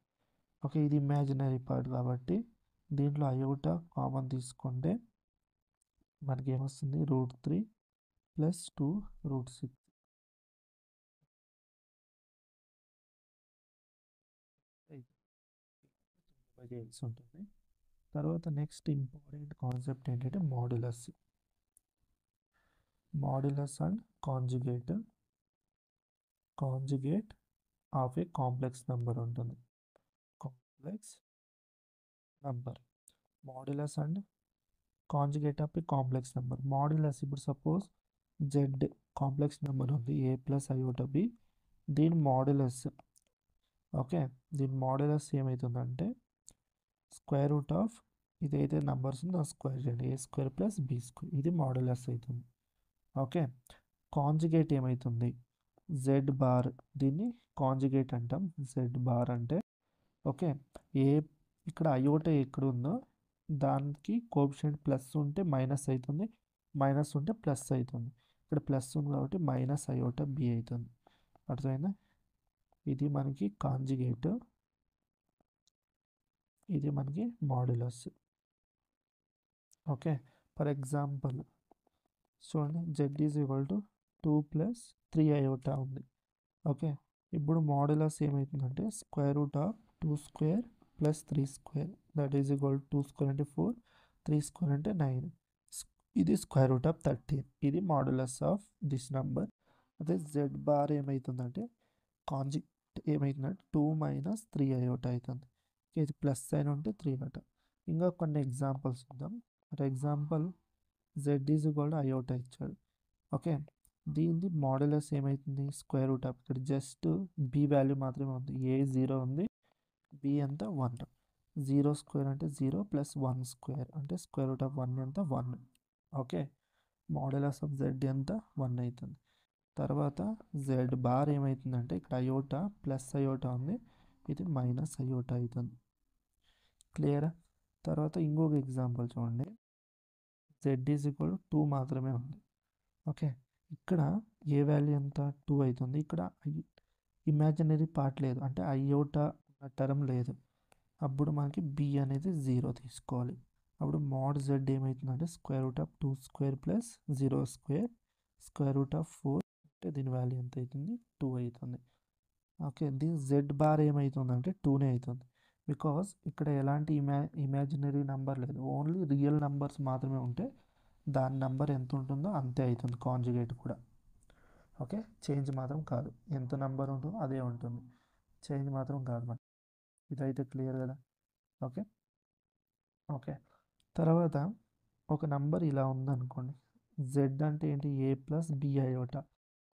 ఓకే, ఇది ఇమాజినరీ పార్ట్ కాబట్టి దీంట్లో అయోటా కామన్ తీసుకుంటే మనకి ఏమొస్తుంది, √3 ప్లస్ 2 √6. చేయాల్సి ఉంటుంది. తర్వాత నెక్స్ట్ ఇంపార్టెంట్ కాన్సెప్ట్ ఏంటంటే modulus. Modulus and conjugate of a complex number ఉంటుంది. Complex number, modulus and conjugate of a complex number. Modulus, ఇప్పుడు సపోజ్ జెడ్ కాంప్లెక్స్ నెంబర్ ఉంది, a ప్లస్ ఐఓటా బి. దీని మాడ్యులస్, ఓకే, దీని మాడ్యులస్ ఏమవుతుందంటే స్క్వేర్ రూట్ ఆఫ్ ఇదైతే నెంబర్స్ ఉందో ఆ స్క్వేర్ చేయండి, a² ప్లస్ b². ఇది మాడ్యులస్ అవుతుంది. ఓకే, కాంజుగేట్ ఏమవుతుంది, జెడ్ బార్. దీన్ని కాంజుగేట్ అంటాం, జెడ్ బార్ అంటే. ఓకే, ఏ ఇక్కడ అయోటా ఎక్కడ ఉందో దానికి కోఎఫిషియంట్ ప్లస్ ఉంటే మైనస్ అవుతుంది, మైనస్ ఉంటే ప్లస్ అవుతుంది. ఇక్కడ ప్లస్ ఉంది కాబట్టి మైనస్ అయోటా బి అవుతుంది. అర్థమైందా? ఇది మనకి కాంజుగేట్, ఇది మనకి మాడ్యులస్. ఓకే, ఫర్ ఎగ్జాంపుల్ చూడండి, Z is equal to 2 plus 3 iota ఉంది. ఓకే, ఇప్పుడు మాడ్యులస్ ఏమవుతుందంటే square root of 2² plus 3² that is equal 2² అంటే 4, 3² అంటే 9. ఇది స్క్వేర్ రూట్ ఆఫ్ 13. ఇది మాడ్యులస్ ఆఫ్ దిస్ నెంబర్. అదే జెడ్ బార్ ఏమవుతుందంటే కాంజుగేట్ ఏమవుతుందంటే 2 మైనస్ 3 అయోటా అవుతుంది. ఇది ప్లస్ సైన్ ఉంటే 3 అట. ఇంకా కొన్ని ఎగ్జాంపుల్స్ చూద్దాం. For example Z is equal to iota ఇచ్చాడు. ఓకే, దీనిది మాడ్యులస్ ఏమవుతుంది, స్క్వేర్ రూట్ ఆఫ్, ఇక్కడ జస్ట్ బి వాల్యూ మాత్రమే ఉంది, ఏ 0 ఉంది, బి ఎంత 1. 0² అంటే 0 ప్లస్ 1² అంటే స్క్వేర్ రూట్ ఆఫ్ 1 ఎంత 1. ఓకే, మాడ్యులస్ ఆఫ్ జెడ్ ఎంత 1 అవుతుంది. తర్వాత జెడ్ బార్ ఏమవుతుందంటే ఇక్కడ అయోటా ప్లస్ అయోటా ఉంది, ఇది మైనస్ అయోటా అవుతుంది. క్లియరా? తర్వాత ఇంకొక ఎగ్జాంపుల్ చూడండి, జెడ్ ఈజ్ ఈక్వల్ 2 మాత్రమే ఉంది. ఓకే, ఇక్కడ ఏ వాల్యూ ఎంత 2 అవుతుంది. ఇక్కడ ఇమాజినరీ పార్ట్ లేదు, అంటే అయోటా టర్మ్ లేదు. అప్పుడు మనకి బి అనేది 0 తీసుకోవాలి. అప్పుడు మాడ్ జెడ్ ఏమవుతుందంటే square root of 2² plus 0² square root of 4 అంటే దీని వాల్యూ ఎంత అవుతుంది, 2 అవుతుంది. ఓకే, దీని జెడ్ బార్ ఏమవుతుందంటే 2నే అవుతుంది. బికాస్ ఇక్కడ ఎలాంటి ఇమాజినరీ నెంబర్ లేదు, ఓన్లీ రియల్ నెంబర్స్ మాత్రమే ఉంటే దాని నెంబర్ ఎంత ఉంటుందో అంతే అవుతుంది. కాంజుగేట్ కూడా ఓకే, చేంజ్ మాత్రం కాదు, ఎంత నెంబర్ ఉంటుందో అదే ఉంటుంది, చేంజ్ మాత్రం కాదు. మనకి ఇదైతే క్లియర్ కదా? ఓకే ఓకే, తర్వాత ఒక నెంబర్ ఇలా ఉందనుకోండి, జెడ్ అంటే ఏంటి, ఏ ప్లస్ బి అయోటా.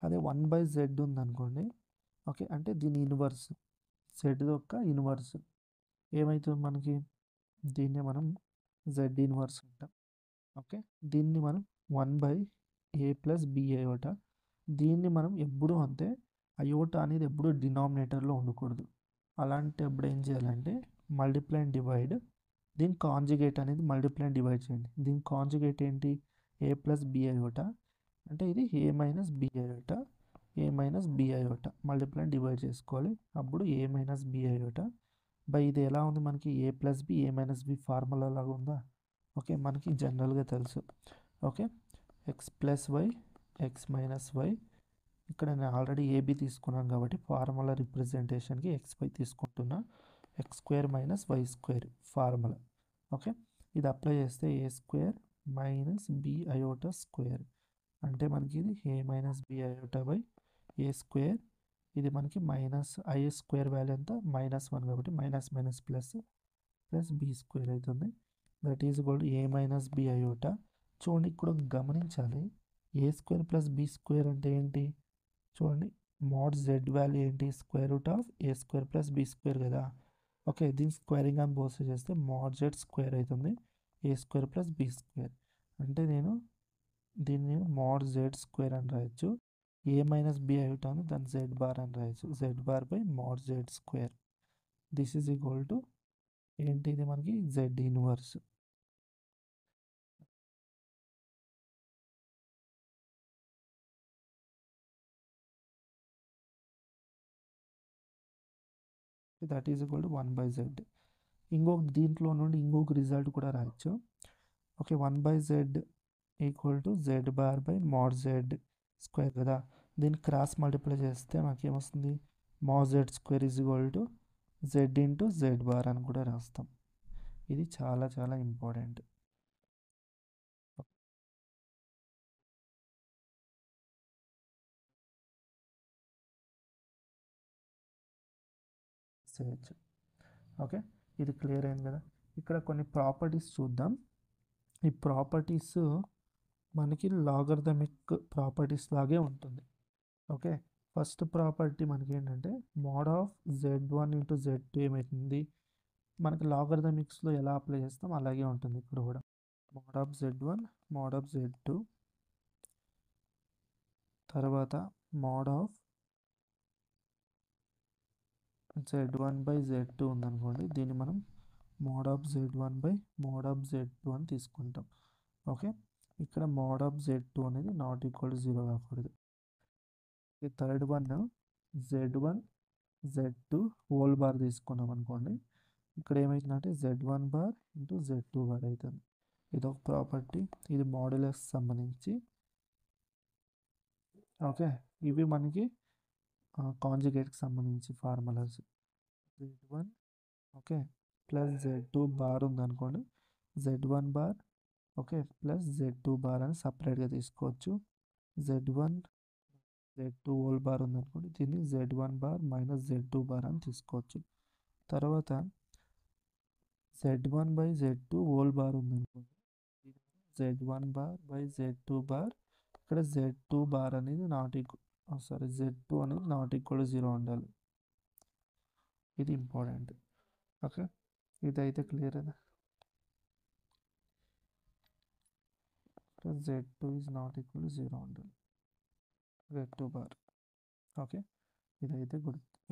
అదే 1/z ఉందనుకోండి, ఓకే, అంటే దీని ఇన్వర్స్, జెడ్ యొక్క ఇన్వర్స్ ఏమవుతుంది మనకి, దీన్నే మనం జెడ్ ఇన్వర్స్ అంటాం. ఓకే, దీన్ని మనం 1/a ప్లస్ బి అయోటా. దీన్ని మనం ఎప్పుడూ అంతే, అయోటా అనేది ఎప్పుడూ డినామినేటర్లో ఉండకూడదు. అలాంటప్పుడు ఏం చేయాలంటే మల్టిప్లై అండ్ డివైడ్, దీని కాంజుగేట్ అనేది మల్టిప్లై అండ్ డివైడ్ చేయండి. దీని కాంజుగేట్ ఏంటి, ఏ ప్లస్ బి అయోటా, అంటే ఇది a minus b iota, a minus b iota multiply and divide చేసుకోవాలి. అప్పుడు a minus b iota by ఇది ఎలా ఉంది మనకి, a plus b a minus b formula లాగా ఉందా? ఓకే, మనకి జనరల్గా తెలుసు. Okay, x plus y x minus y, ఇక్కడ నేను ఆల్రెడీ ఏబి తీసుకున్నాను కాబట్టి ఫార్ములా రిప్రజెంటేషన్కి ఎక్స్/వై తీసుకుంటున్నా, x² minus y² formula. Okay, ఇది అప్లై చేస్తే a² minus b iota square అంటే మనకి ఇది a minus b iota by a². ఇది మనకి మైనస్ i² వాల్యూ ఎంత -1 కాబట్టి minus minus plus plus b² అవుతుంది. That is equal to a minus b iota. చూడండి, ఇక్కడ గమనించాలి, a² ప్లస్ b² అంటే ఏంటి చూడండి, మాడ్ జెడ్ వాల్యూ ఏంటి, square root of a² plus b² కదా. ఓకే, దీన్ని స్క్వేరింగ్ అని బోస్ చేస్తే మాడ్ జెడ్ స్క్వేర్ అవుతుంది, a² ప్లస్ b². అంటే నేను దీన్ని మాడ్ జెడ్ స్క్వేర్ అని రాయొచ్చు, ఏ మైనస్ బి అయోటా అని దాన్ని జెడ్ బార్ అని రాయొచ్చు, z bar by mod z square. This is equal to ఏంటి, ఇది మనకి z inverse. That is equal to 1/z. ఇంకొక దీంట్లో నుండి ఇంకొక రిజల్ట్ కూడా రాయొచ్చు. Okay, 1/z equal to z bar by mod z square కదా. దీన్ని క్రాస్ మల్టిప్లై చేస్తే మనకి ఏమొస్తుంది, mod z square is equal to z into z bar అని కూడా రాస్తాం. ఇది చాలా చాలా ఇంపార్టెంట్. చేయొచ్చు. ఓకే, ఇది క్లియర్ అయింది కదా. ఇక్కడ కొన్ని ప్రాపర్టీస్ చూద్దాం. ఈ ప్రాపర్టీస్ మనకి లాగర్థమిక్ ప్రాపర్టీస్ లాగే ఉంటుంది. ఓకే, ఫస్ట్ ప్రాపర్టీ మనకి ఏంటంటే mode of z1 into z2 ఏమవుతుంది, మనకి లాగర్థమిక్స్లో ఎలా అప్లై చేస్తాం అలాగే ఉంటుంది ఇక్కడ కూడా. Mode of z1 mode of z2 తర్వాత mode of z1 by z2 ఉందనుకోండి, దీన్ని మనం mode of z1 by mod of z2 అని తీసుకుంటాం. ఓకే, ఇక్కడ మోడ్ ఆఫ్ z2 అనేది నాట్ ఈక్వల్ టు 0 కాకూడదు. ఈ third one z1 z2 whole bar తీసుకున్నాం అనుకోండి, ఇక్కడ ఏమవుతుందంటే z1 bar into z2 bar అవుతుంది. ఇదొక ప్రాపర్టీ, ఇది మాడ్యులస్ సంబంధించి. ఓకే, ఇవి మనకి కాంజుగేట్కి సంబంధించి formulas. z1 okay plus z2 bar ఉందనుకోండి, z1 bar okay plus z2 bar అని సపరేట్గా తీసుకోవచ్చు. z1 z2 హోల్ బార్ ఉందనుకోండి, దీన్ని z1 bar minus z2 bar అని తీసుకోవచ్చు. తర్వాత z1 by z2 whole bar ఉందనుకోండి, z1 bar by z2 bar, ఇక్కడ z2 బార్ అనేది z2 అనేది నాట్ ఈక్వల్ టు 0 ఉండాలి. ఇది ఇంపార్టెంట్. ఓకే, ఇదైతే క్లియర్ కదా. z2 is not equal to 0 ఉండాలి, z2 బార్. ఓకే,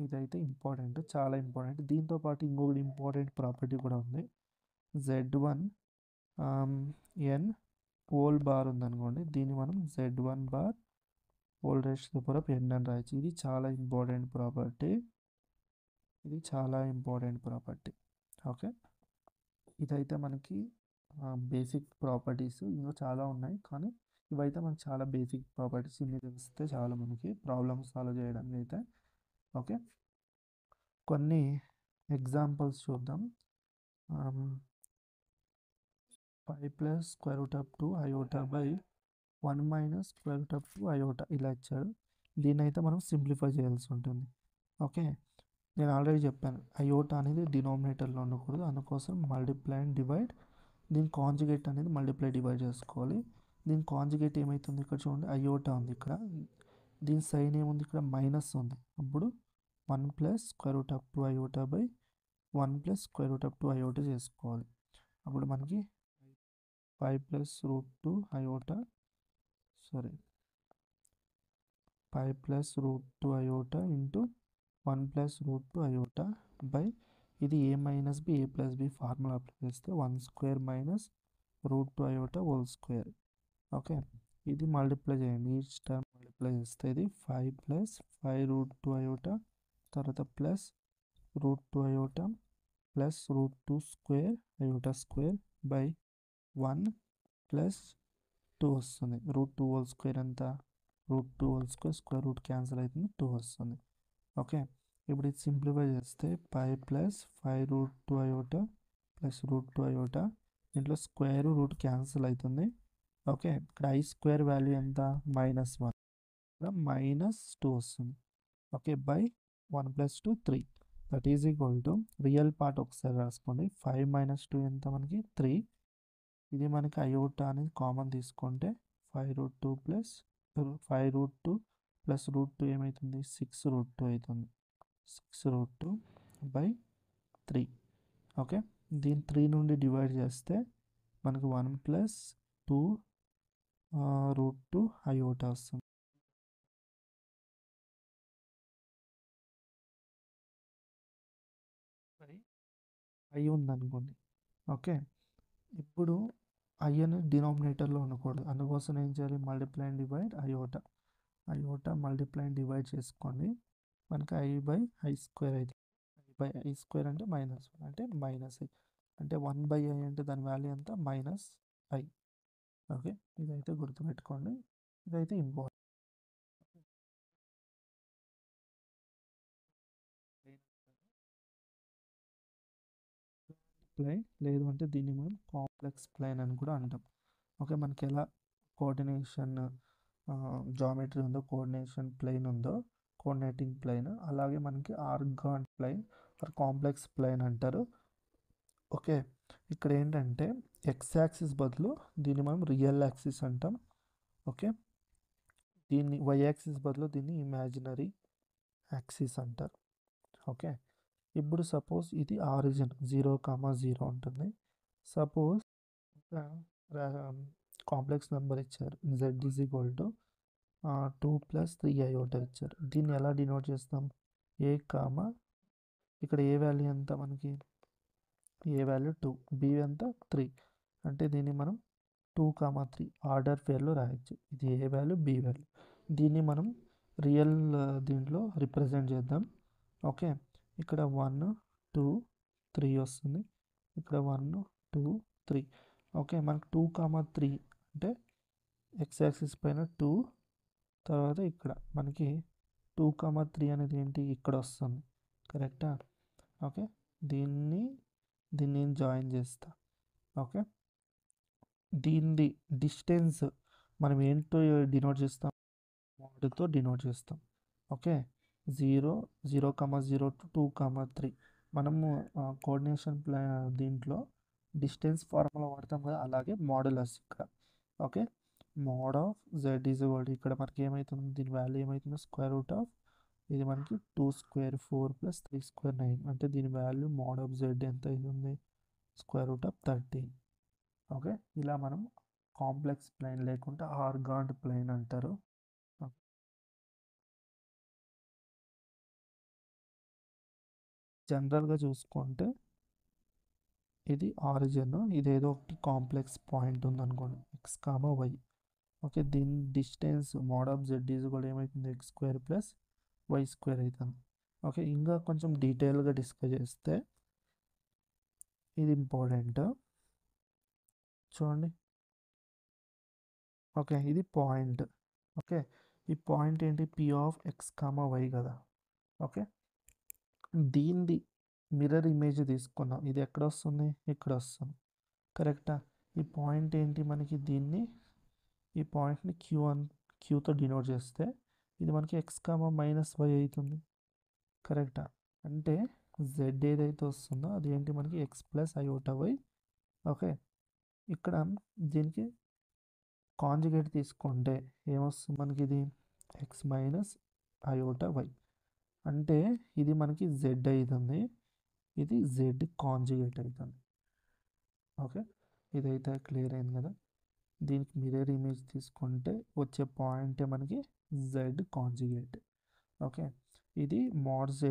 ఇదైతే ఇంపార్టెంట్, చాలా ఇంపార్టెంట్. దీంతో పాటు ఇంకొకటి ఇంపార్టెంట్ ప్రాపర్టీ కూడా ఉంది. z1 n హోల్ బార్ ఉందనుకోండి, దీన్ని మనం z1 bar whole raise the power of n అని రాయొచ్చు. ఇది చాలా ఇంపార్టెంట్ ప్రాపర్టీ. ఓకే, ఇదైతే మనకి బేసిక్ ప్రాపర్టీస్. ఇంకా చాలా ఉన్నాయి, కానీ ఇవైతే మనకి చాలా బేసిక్ ప్రాపర్టీస్. ఇన్ని తెలిస్తే చాలా మనకి ప్రాబ్లమ్స్ సాల్వ్ చేయడానికి అయితే. ఓకే, కొన్ని ఎగ్జాంపుల్స్ చూద్దాం. 5 plus square root of 2 iota by 1 minus square root of 2 iota ఇలా ఇచ్చాడు. దీన్ని అయితే మనం సింప్లిఫై చేయాల్సి ఉంటుంది. ఓకే, నేను ఆల్రెడీ చెప్పాను iota అనేది డినామినేటర్లో ఉండకూడదు, అందుకోసం మల్టిప్లై అండ్ డివైడ్. దీని కాంజుగేట్ అనేది మల్టిప్లై డివైడ్ చేసుకోవాలి. దీని కాంజుగేట్ ఏమవుతుంది, ఇక్కడ చూడండి iota ఉంది, ఇక్కడ దీని సైన్ ఏముంది, ఇక్కడ మైనస్ ఉంది. అప్పుడు 1 plus square root of 2 iota by 1 plus square root of 2 iota చేసుకోవాలి. అప్పుడు మనకి 5 plus root 2 iota 5 plus root 2 iota into 1 plus root 2 iota by, ఇది a minus b a plus b formula apply చేస్తే 1 square minus root 2 iota whole square. Okay, ఇది మల్టిప్లై చేయండి, ఈచ్ టర్మ్ మల్టిప్లై చేస్తే ఇది 5 ప్లస్ 5 రూట్ 2 iota, తర్వాత plus root 2 iota plus root 2 square iota square by 1 plus 2 వస్తుంది. రూట్ 2 హోల్ స్క్వేర్ ఎంత, root 2 whole square, square root cancel అవుతుంది, 2 వస్తుంది. ఓకే, ఇప్పుడు ఇది సింప్లిఫై చేస్తే 5 plus 5 root 2 iota plus root 2 iota, దీంట్లో స్క్వేర్ రూట్ క్యాన్సిల్ అవుతుంది. ఓకే, ఇక్కడ i స్క్వేర్ వాల్యూ ఎంత, -1, ఇక్కడ -2 వస్తుంది. Okay, by 1 plus 2 3, that is equal to real part ఒకసారి రాసుకోండి. 5 మైనస్ 2 ఎంత మనకి 3. ఇది మనకి iota అనేది కామన్ తీసుకుంటే 5 root 2 plus 5 root 2 plus root 2 ఏమవుతుంది, 6 రూట్ 2 అవుతుంది. 6 రూట్ 2 బై 3. ఓకే, దీని 3 నుండి డివైడ్ చేస్తే మనకు 1 ప్లస్ 2 రూట్ 2 iota వస్తుంది. i ఉందనుకోండి. ఓకే, ఇప్పుడు i అనేది డినామినేటర్లో ఉండకూడదు, అందుకోసం ఏం చేయాలి, multiply and divide iota multiply and divide చేసుకోండి, మనకి i బై i స్క్వేర్ అవుతుంది. బై ఐ స్క్వేర్ అంటే మైనస్ 1 అంటే మైనస్ ఐ, అంటే 1/i అంటే దాని వాల్యూ ఎంత మైనస్ ఐ. ఓకే, ఇదైతే గుర్తుపెట్టుకోండి, ఇదైతే ఇంపార్టెంట్. ప్లైన్ లేదు అంటే దీన్ని మనం కాంప్లెక్స్ ప్లైన్ అని కూడా అంటాం. ఓకే, మనకి ఎలా కోఆర్డినేషన్ జామెట్రీ ఉందో, కోఆర్డినేషన్ ప్లైన్ ఉందో, కోఆర్డినేటింగ్ ప్లైన్, అలాగే మనకి Argand plane or complex plane అంటారు. ఓకే, ఇక్కడ ఏంటంటే ఎక్స్ యాక్సిస్ బదులు దీన్ని మనం రియల్ యాక్సిస్ అంటాం. ఓకే, దీన్ని వై యాక్సిస్ బదులు దీన్ని ఇమాజినరీ యాక్సిస్ అంటారు. ఓకే, ఇప్పుడు సపోజ్ ఇది ఆరిజిన్ 0,0 ఉంటుంది. సపోజ్ కాంప్లెక్స్ నెంబర్ ఇచ్చారు, z is equal to 2 + 3i ఇచ్చారు. దీన్ని ఎలా డినోట్ చేస్తాం, ఏ కామా, ఇక్కడ ఏ వాల్యూ ఎంత మనకి, ఏ వాల్యూ 2, బి ఎంత 3, అంటే దీన్ని మనం 2,3 ఆర్డర్ పేర్లో రాయొచ్చు. ఇది ఏ వాల్యూ, బి వాల్యూ. దీన్ని మనం రియల్ దీంట్లో రిప్రజెంట్ చేద్దాం. ఓకే, ఇక్కడ 1 2 3 వస్తుంది, ఇక్కడ 1 2 3. ఓకే, మనకు 2,3 అంటే ఎక్స్ యాక్సిస్ పైన 2, తర్వాత ఇక్కడ మనకి 2,3 అనేది ఏంటి ఇక్కడ వస్తుంది, కరెక్టా? ఓకే, దీన్ని నేను జాయిన్ చేస్తా. ఓకే, దీన్ని డిస్టెన్స్ మనం ఏంటో డినోట్ చేస్తాం, మోడ్తో డినోట్ చేస్తాం. ఓకే, 0 0,0 to 2,3 మనము కోఆర్డినేషన్ దీంట్లో డిస్టెన్స్ ఫార్ములా వాడతాం కదా, అలాగే మోడలస్ ఇక్కడ. Okay, mode of z is equal to, ఇక్కడ మనకి ఏమవుతుంది, దీని వాల్యూ ఏమవుతుంది, √, ఇది మనకి 2² 4 + 3² 9, అంటే దీని వాల్యూ మోడ్ ఆఫ్ z ఎంత అవుతుంది, √13. ఓకే, ఇలా మనం కాంప్లెక్స్ ప్లైన్ లేకుంటే ఆర్గాన్ ప్లైన్ అంటారు. జనరల్గా చూసుకుంటే ఇది ఆరిజిన్, ఇది ఏదో ఒకటి కాంప్లెక్స్ పాయింట్ ఉందనుకోండి, x, y. ఓకే, దీని distance mode of z is కూడా ఏమవుతుంది, x² + y² అవుతుంది. ఓకే, ఇంకా కొంచెం డీటెయిల్గా డిస్కస్ చేస్తే ఇది ఇంపార్టెంట్ చూడండి. ఓకే, ఇది పాయింట్. ఓకే, ఈ పాయింట్ ఏంటి, p ఆఫ్ x, y కదా. ఓకే, దీనిది మిర్రర్ ఇమేజ్ తీసుకున్నాం, ఇది ఎక్కడ వస్తుంది, ఇక్కడ వస్తుంది, కరెక్టా? ఈ పాయింట్ ఏంటి మనకి, దీన్ని ఈ పాయింట్ని క్యూతో డినోట్ చేస్తే ఇది మనకి x, y అవుతుంది, కరెక్టా? అంటే z ఏదైతే వస్తుందో అది ఏంటి మనకి x + i/y. ఓకే, ఇక్కడ దీనికి కాంజుగేట్ తీసుకుంటే ఏమొస్తుంది మనకి, ఇది x - i/y, అంటే ఇది మనకి z అవుతుంది, ఇది z కాంజుగేట్ అవుతుంది. ఓకే, ఇదైతే క్లియర్ అయింది కదా. దీనికి మిర్రర్ ఇమేజ్ తీసుకుంటే వచ్చే పాయింటే మనకి z కాంజుగేట్. ఓకే, ఇది మోడ్ z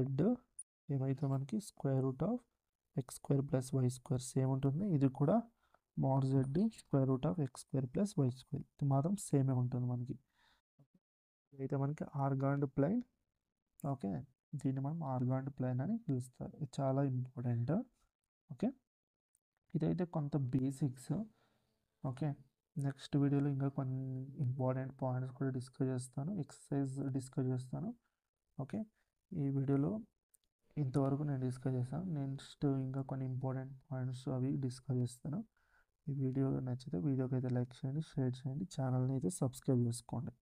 ఏమైతే మనకి √x² + y² సేమ్ ఉంటుంది, ఇది కూడా మోడ్ z √x² + y², ఇది మాత్రం సేమే ఉంటుంది మనకి. ఇదైతే మనకి ఆర్గాన్ ప్లైన్. ఓకే, దీన్ని మనం ఆర్గాన్ ప్లైన్ అని పిలుస్తారు, ఇది చాలా ఇంపార్టెంట్. ఓకే, ఇదైతే కొంత బేసిక్స్. ఓకే, నెక్స్ట్ వీడియోలో ఇంకా కొన్ని ఇంపార్టెంట్ పాయింట్స్ కూడా డిస్కస్ చేస్తాను, ఎక్సర్సైజ్ డిస్కస్ చేస్తాను. ఓకే, ఈ వీడియోలో ఇంతవరకు నేను డిస్కస్ చేస్తాను, నెక్స్ట్ ఇంకా కొన్ని ఇంపార్టెంట్ పాయింట్స్ అవి డిస్కస్ చేస్తాను. ఈ వీడియో నచ్చితే వీడియోకి అయితే లైక్ చేయండి, షేర్ చేయండి, ఛానల్ని అయితే సబ్స్క్రైబ్ చేసుకోండి.